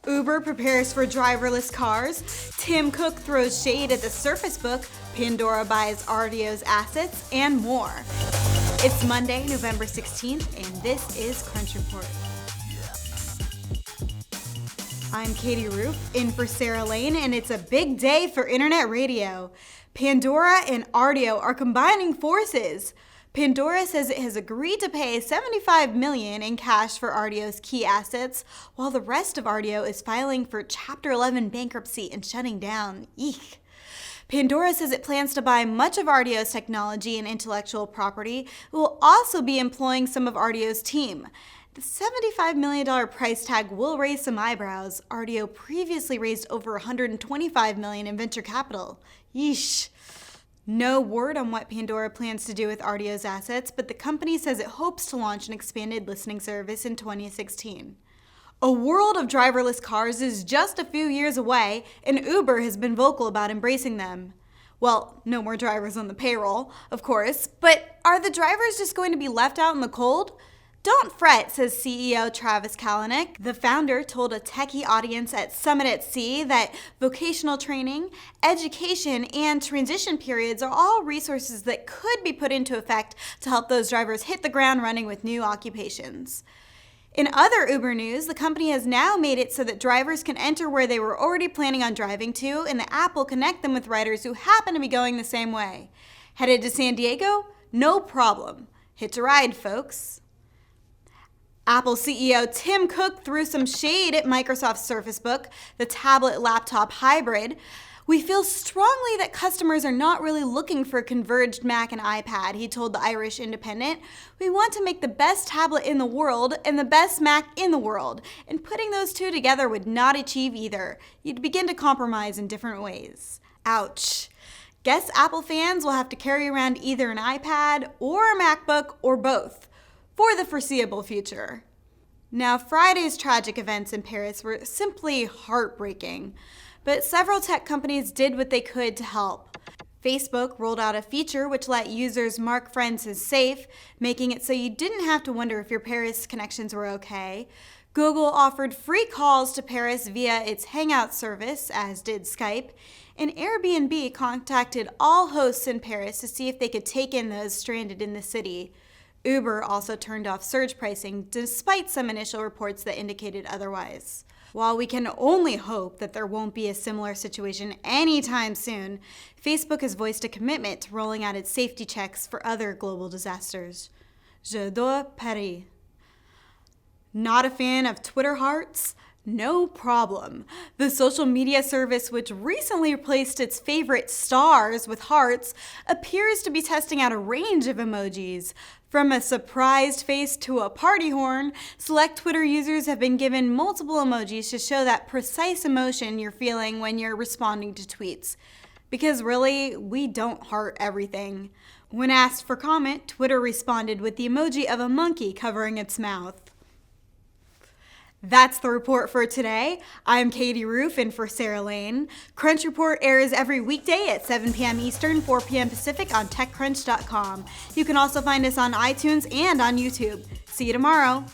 Uber prepares for driverless cars. Tim Cook throws shade at the Surface Book. Pandora buys Rdio's assets, and more. It's Monday, November 16th, and this is Crunch Report. I'm Katie Roof, in for Sarah Lane, and it's a big day for internet radio. Pandora and Rdio are combining forces. Pandora says it has agreed to pay $75 million in cash for Rdio's key assets, while the rest of Rdio is filing for Chapter 11 bankruptcy and shutting down. Eek. Pandora says it plans to buy much of Rdio's technology and intellectual property. It will also be employing some of Rdio's team. The $75 million price tag will raise some eyebrows. Rdio previously raised over $125 million in venture capital. Yeesh. No word on what Pandora plans to do with Rdio's assets, but the company says it hopes to launch an expanded listening service in 2016. A world of driverless cars is just a few years away, and Uber has been vocal about embracing them. Well, no more drivers on the payroll, of course, but are the drivers just going to be left out in the cold? Don't fret, says CEO Travis Kalanick. The founder told a techie audience at Summit at Sea that vocational training, education, and transition periods are all resources that could be put into effect to help those drivers hit the ground running with new occupations. In other Uber news, the company has now made it so that drivers can enter where they were already planning on driving to, and the app will connect them with riders who happen to be going the same way. Headed to San Diego? No problem. Hitch a ride, folks. Apple CEO Tim Cook threw some shade at Microsoft's Surface Book, the tablet-laptop hybrid. We feel strongly that customers are not really looking for a converged Mac and iPad, he told the Irish Independent. We want to make the best tablet in the world and the best Mac in the world, and putting those two together would not achieve either. You'd begin to compromise in different ways. Ouch. Guess Apple fans will have to carry around either an iPad or a MacBook or both for the foreseeable future. Now, Friday's tragic events in Paris were simply heartbreaking, but several tech companies did what they could to help. Facebook rolled out a feature which let users mark friends as safe, making it so you didn't have to wonder if your Paris connections were okay. Google offered free calls to Paris via its Hangout service, as did Skype, and Airbnb contacted all hosts in Paris to see if they could take in those stranded in the city. Uber also turned off surge pricing, despite some initial reports that indicated otherwise. While we can only hope that there won't be a similar situation anytime soon, Facebook has voiced a commitment to rolling out its safety checks for other global disasters. J'adore Paris. Not a fan of Twitter hearts? No problem. The social media service, which recently replaced its favorite stars with hearts, appears to be testing out a range of emojis. From a surprised face to a party horn, select Twitter users have been given multiple emojis to show that precise emotion you're feeling when you're responding to tweets. Because really, we don't heart everything. When asked for comment, Twitter responded with the emoji of a monkey covering its mouth. That's the report for today. I'm Katie Roof, in for Sarah Lane. Crunch Report airs every weekday at 7 p.m. Eastern, 4 p.m. Pacific on TechCrunch.com. You can also find us on iTunes and on YouTube. See you tomorrow.